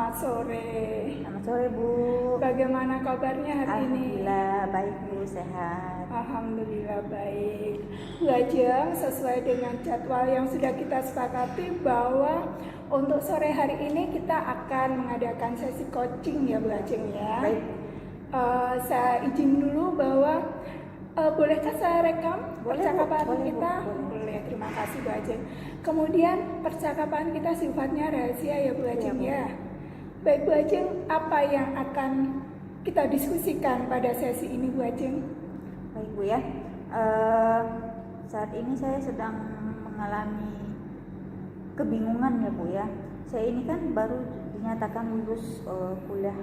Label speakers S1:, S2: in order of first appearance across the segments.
S1: Selamat sore.
S2: Selamat sore Bu.
S1: Bagaimana kabarnya hari ini?
S2: Alhamdulillah baik Bu, sehat.
S1: Alhamdulillah baik. Bu Ajeng, sesuai dengan jadwal yang sudah kita sepakati bahwa untuk sore hari ini kita akan mengadakan sesi coaching ya Bu Ajeng ya.
S2: Baik.
S1: Saya izin dulu bahwa bolehkah saya rekam percakapan kita? Boleh, terima kasih Bu Ajeng. Kemudian percakapan kita sifatnya rahasia ya Bu Ajeng ya. Baik Bu Ajeng, apa yang akan kita diskusikan pada sesi ini Bu Ajeng?
S2: Baik Bu ya. Saat ini saya sedang mengalami kebingungan ya Bu ya. Saya ini kan baru dinyatakan lulus kuliah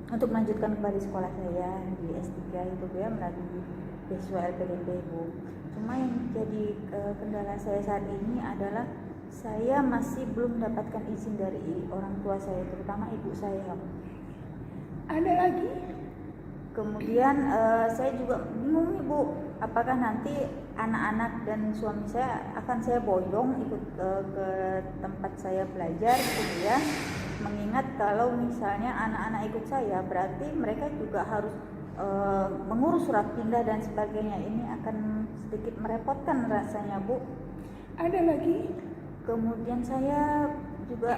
S2: untuk melanjutkan kembali sekolah saya di S3 itu Bu ya, melalui beasiswa LPDP Bu. Cuma yang jadi kendala saya saat ini adalah saya masih belum mendapatkan izin dari orang tua saya, terutama ibu saya.
S1: Ada lagi?
S2: Kemudian saya juga bingung nih Bu, apakah nanti anak-anak dan suami saya akan saya boyong ikut ke tempat saya belajar gitu ya. Mengingat kalau misalnya anak-anak ikut saya, berarti mereka juga harus mengurus surat pindah dan sebagainya. Ini akan sedikit merepotkan rasanya Bu.
S1: Ada lagi?
S2: Kemudian saya juga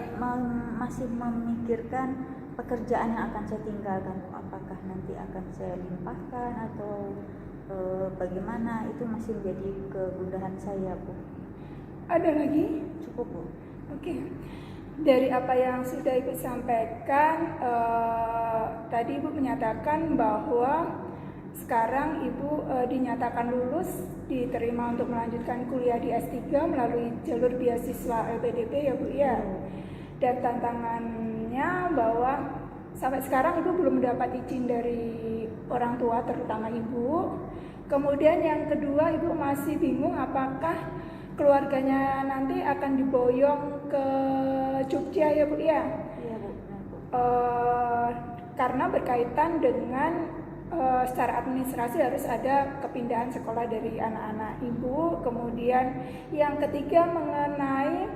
S2: masih memikirkan pekerjaan yang akan saya tinggalkan, apakah nanti akan saya limpahkan atau bagaimana, itu masih menjadi kegundahan saya Bu.
S1: Ada lagi?
S2: Cukup Bu.
S1: Oke. Dari apa yang sudah Ibu sampaikan, tadi Ibu menyatakan bahwa sekarang Ibu dinyatakan lulus, diterima untuk melanjutkan kuliah di S3 melalui jalur beasiswa LPDP ya Bu ya. Dan tantangannya bahwa sampai sekarang Ibu belum mendapat izin dari orang tua, terutama Ibu. Kemudian yang kedua, Ibu masih bingung apakah keluarganya nanti akan diboyong ke Jogja ya Bu ya.
S2: Iya Bu.
S1: Karena berkaitan dengan secara administrasi harus ada kepindahan sekolah dari anak-anak Ibu. Kemudian yang ketiga mengenai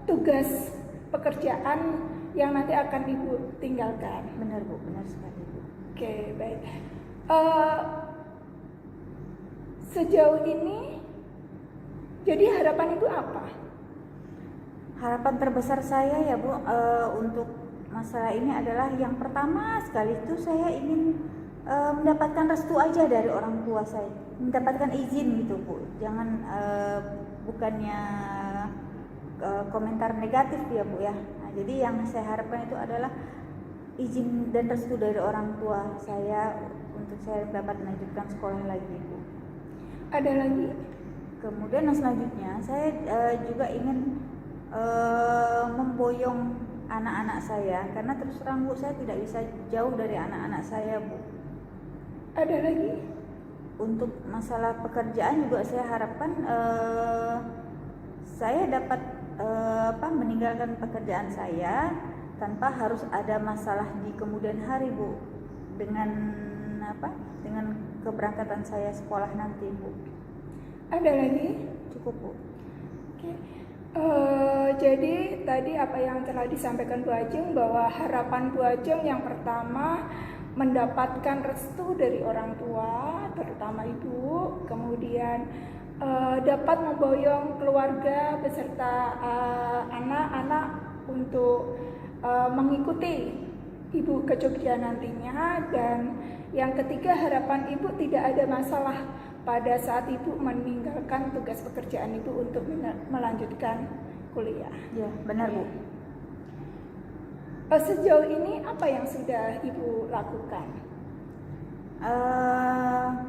S1: tugas pekerjaan yang nanti akan Ibu tinggalkan.
S2: Benar Bu, benar sekali Bu.
S1: Oke, baik. Sejauh ini, jadi harapan Ibu apa?
S2: Harapan terbesar saya ya Bu untuk masalah ini adalah yang pertama sekali itu saya ingin mendapatkan restu aja dari orang tua saya, mendapatkan izin gitu Bu. Jangan bukannya komentar negatif ya Bu ya. Nah, jadi yang saya harapkan itu adalah izin dan restu dari orang tua saya untuk saya dapat melanjutkan sekolah lagi Bu.
S1: Ada lagi?
S2: Kemudian yang selanjutnya saya juga ingin memboyong anak-anak saya, karena terus terang Bu, saya tidak bisa jauh dari anak-anak saya Bu.
S1: Ada lagi?
S2: Untuk masalah pekerjaan juga saya harapkan saya dapat meninggalkan pekerjaan saya tanpa harus ada masalah di kemudian hari Bu, dengan keberangkatan saya sekolah nanti Bu.
S1: Ada lagi?
S2: Cukup Bu.
S1: Oke. Jadi tadi apa yang telah disampaikan Bu Ajeng bahwa harapan Bu Ajeng yang pertama mendapatkan restu dari orang tua, terutama Ibu, kemudian dapat memboyong keluarga beserta anak-anak untuk mengikuti Ibu ke Jogja nantinya, dan yang ketiga harapan Ibu tidak ada masalah pada saat Ibu meninggalkan tugas pekerjaan Ibu untuk melanjutkan kuliah.
S2: Ya, benar Bu.
S1: Sejauh ini apa yang sudah Ibu lakukan?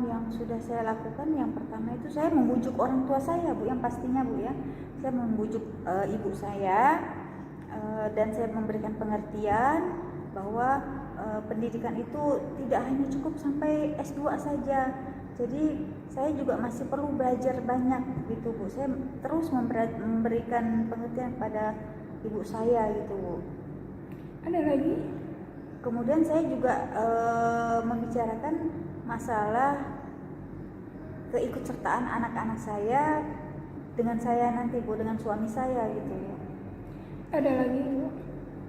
S2: Yang sudah saya lakukan, yang pertama itu saya membujuk orang tua saya Bu, yang pastinya Bu ya. Saya membujuk ibu saya dan saya memberikan pengertian bahwa pendidikan itu tidak hanya cukup sampai S2 saja. Jadi saya juga masih perlu belajar banyak gitu Bu. Saya terus memberikan pengertian pada ibu saya gitu Bu.
S1: Ada lagi?
S2: Kemudian saya juga membicarakan masalah keikutsertaan anak-anak saya dengan saya nanti Bu, dengan suami saya gitu.
S1: Ada lagi Bu?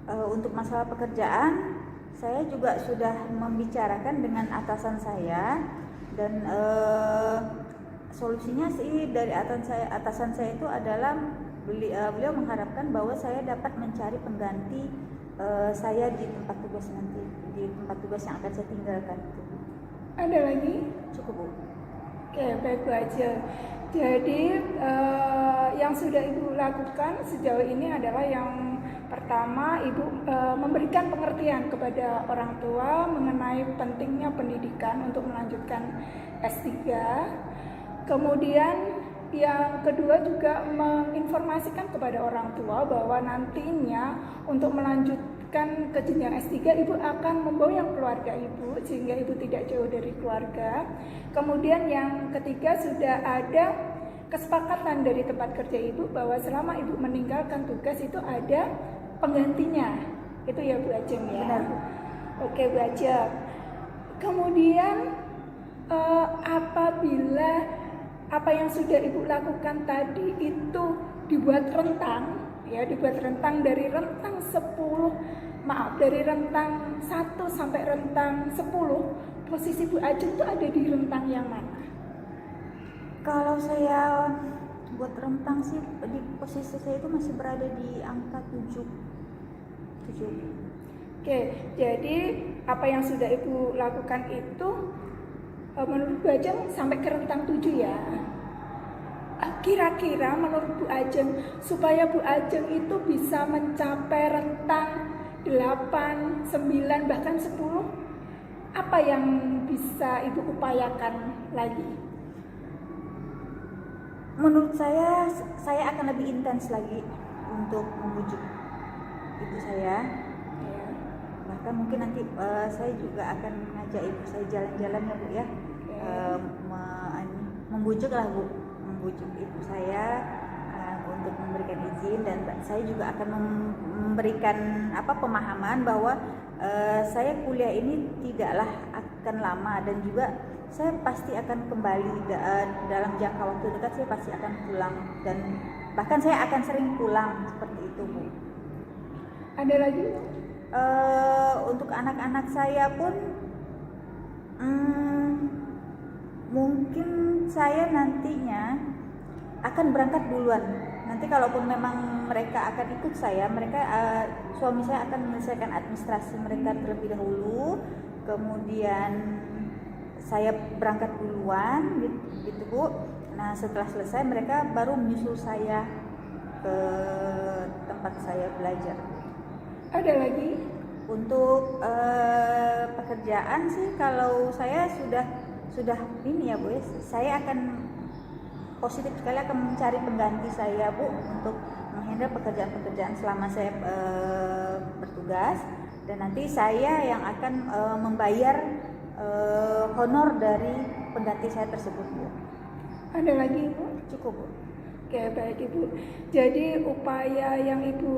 S2: Untuk masalah pekerjaan, saya juga sudah membicarakan dengan atasan saya dan solusinya sih dari atasan saya itu adalah beliau mengharapkan bahwa saya dapat mencari pengganti saya di tempat tugas nanti, di tempat tugas yang akan saya tinggalkan itu.
S1: Ada lagi?
S2: Cukup, Bu.
S1: Oke, baik Bu aja. Jadi yang sudah Ibu lakukan sejauh ini adalah yang pertama, Ibu memberikan pengertian kepada orang tua mengenai pentingnya pendidikan untuk melanjutkan S3. Kemudian yang kedua juga menginformasikan kepada orang tua bahwa nantinya untuk melanjutkan ke jenjang S3 Ibu akan memboyong keluarga Ibu sehingga Ibu tidak jauh dari keluarga. Kemudian yang ketiga sudah ada kesepakatan dari tempat kerja Ibu bahwa selama Ibu meninggalkan tugas itu ada penggantinya. Itu ya Bu Ajeng ya.
S2: Benar, Bu.
S1: Oke Bu Ajeng. Kemudian apabila apa yang sudah Ibu lakukan tadi itu dibuat rentang, ya dibuat rentang dari rentang 1 sampai rentang 10, posisi Bu Ajeng itu ada di rentang yang mana?
S2: Kalau saya buat rentang sih di posisi saya itu masih berada di angka 7.
S1: Oke, jadi apa yang sudah Ibu lakukan itu menurut Bu Ajeng sampai ke rentang 7 ya. Kira-kira menurut Bu Ajeng supaya Bu Ajeng itu bisa mencapai rentang 8, 9 bahkan 10, apa yang bisa Ibu upayakan lagi?
S2: Menurut saya akan lebih intens lagi untuk membujuk ibu saya. Bahkan mungkin nanti saya juga akan mengajak ibu saya jalan-jalan ya Bu ya. Membujuk ibu saya untuk memberikan izin, dan saya juga akan memberikan pemahaman bahwa saya kuliah ini tidaklah akan lama, dan juga saya pasti akan kembali dalam jangka waktu dekat. Saya pasti akan pulang, dan bahkan saya akan sering pulang seperti itu Bu.
S1: Ada lagi?
S2: Untuk anak-anak saya pun mungkin saya nantinya akan berangkat duluan. Nanti kalaupun memang mereka akan ikut saya, suami saya akan menyelesaikan administrasi mereka terlebih dahulu, kemudian saya berangkat duluan gitu Bu. Nah setelah selesai mereka baru menyusul saya ke tempat saya belajar.
S1: Ada lagi?
S2: Untuk pekerjaan sih kalau saya sudah ini ya Bu, saya akan positif sekali akan mencari pengganti saya Bu untuk menghandle pekerjaan-pekerjaan selama saya bertugas, dan nanti saya yang akan membayar honor dari pengganti saya tersebut Bu.
S1: Ada lagi Ibu?
S2: Cukup Bu.
S1: Oke baik Ibu. Jadi upaya yang Ibu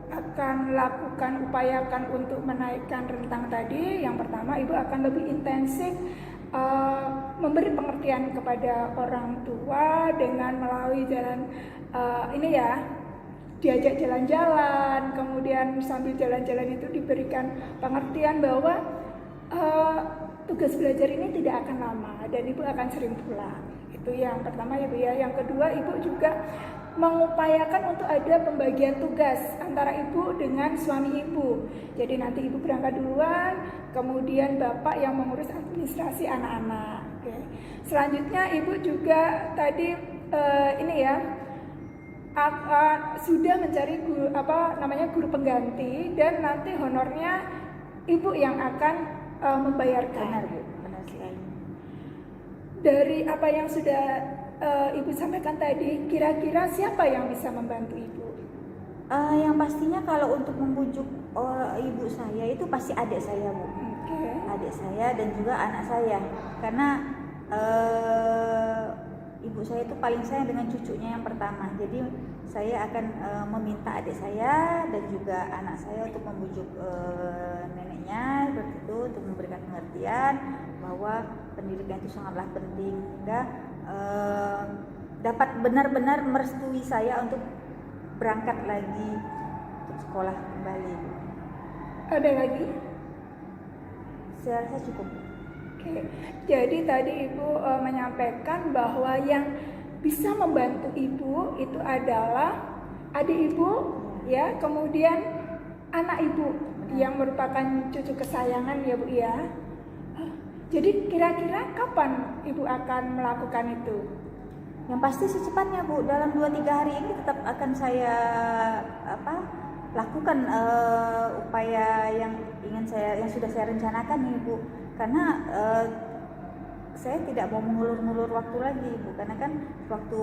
S1: akan upayakan untuk menaikkan rentang tadi, yang pertama Ibu akan lebih intensif memberi pengertian kepada orang tua dengan melalui jalan ini ya, diajak jalan-jalan, kemudian sambil jalan-jalan itu diberikan pengertian bahwa tugas belajar ini tidak akan lama dan Ibu akan sering pulang. Itu yang pertama Ibu ya. Yang kedua Ibu juga mengupayakan untuk ada pembagian tugas antara Ibu dengan suami Ibu. Jadi nanti Ibu berangkat duluan, kemudian Bapak yang mengurus administrasi anak-anak. Oke. Selanjutnya Ibu juga tadi ini ya sudah mencari guru pengganti, dan nanti honornya Ibu yang akan membayarkan.
S2: Benar Bu, benar sekali.
S1: Dari apa yang sudah Ibu sampaikan tadi, kira-kira siapa yang bisa membantu Ibu?
S2: Yang pastinya kalau untuk membujuk ibu saya itu pasti adik saya Bu.
S1: Okay.
S2: Adik saya dan juga anak saya, karena ibu saya itu paling sayang dengan cucunya yang pertama. Jadi saya akan meminta adik saya dan juga anak saya untuk membujuk neneknya seperti itu, untuk memberikan pengertian bahwa pendidikan itu sangatlah penting, hingga dapat benar-benar merestui saya untuk berangkat lagi ke sekolah kembali.
S1: Ada lagi?
S2: Saya rasa cukup.
S1: Oke, jadi tadi Ibu menyampaikan bahwa yang bisa membantu Ibu itu adalah adik Ibu, ya, kemudian anak Ibu yang merupakan cucu kesayangan ya Bu ya. Jadi kira-kira kapan Ibu akan melakukan itu?
S2: Yang pasti secepatnya Bu, dalam 2-3 hari ini tetap akan saya lakukan upaya yang sudah saya rencanakan nih Bu. Karena saya tidak mau mengulur-ngulur waktu lagi Bu, karena kan waktu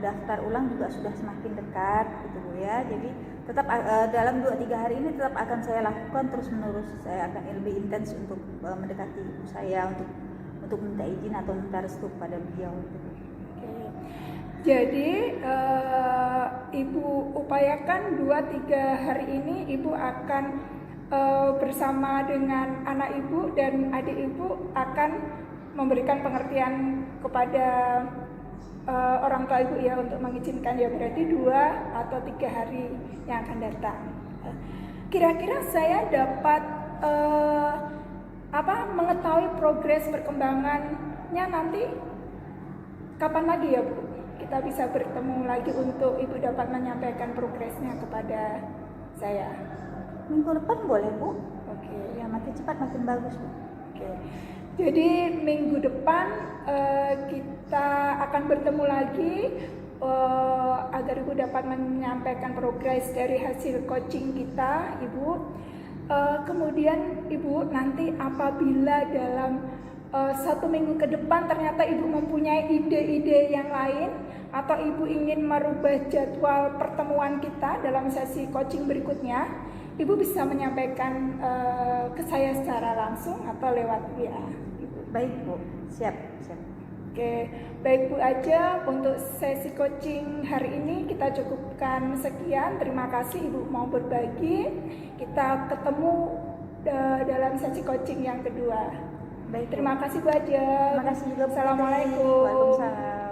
S2: daftar ulang juga sudah semakin dekat gitu Bu ya. Jadi tetap dalam 2-3 hari ini tetap akan saya lakukan terus menerus. Saya akan lebih intens untuk mendekati ibu saya untuk minta izin atau minta restu pada beliau gitu.
S1: Oke. Jadi Ibu upayakan 2-3 hari ini Ibu akan bersama dengan anak Ibu dan adik Ibu akan memberikan pengertian kepada orang tua Ibu ya untuk mengizinkan, ya berarti 2 atau 3 hari yang akan datang. Kira-kira saya dapat mengetahui progres perkembangannya nanti kapan lagi ya Bu? Kita bisa bertemu lagi untuk Ibu dapat menyampaikan progresnya kepada saya.
S2: Minggu depan boleh Bu?
S1: Oke.
S2: Ya makin cepat makin bagus Bu.
S1: Oke. Jadi minggu depan kita akan bertemu lagi agar Ibu dapat menyampaikan progres dari hasil coaching kita, Ibu. Kemudian Ibu nanti apabila dalam 1 minggu ke depan ternyata Ibu mempunyai ide-ide yang lain atau Ibu ingin merubah jadwal pertemuan kita dalam sesi coaching berikutnya, Ibu bisa menyampaikan ke saya secara langsung atau lewat WA.
S2: Baik Bu, siap.
S1: Oke, baik Bu aja untuk sesi coaching hari ini kita cukupkan sekian. Terima kasih Ibu mau berbagi. Kita ketemu dalam sesi coaching yang kedua.
S2: Baik,
S1: terima kasih Bu aja.
S2: Terima kasih juga Bu.
S1: Assalamualaikum.
S2: Waalaikumsalam.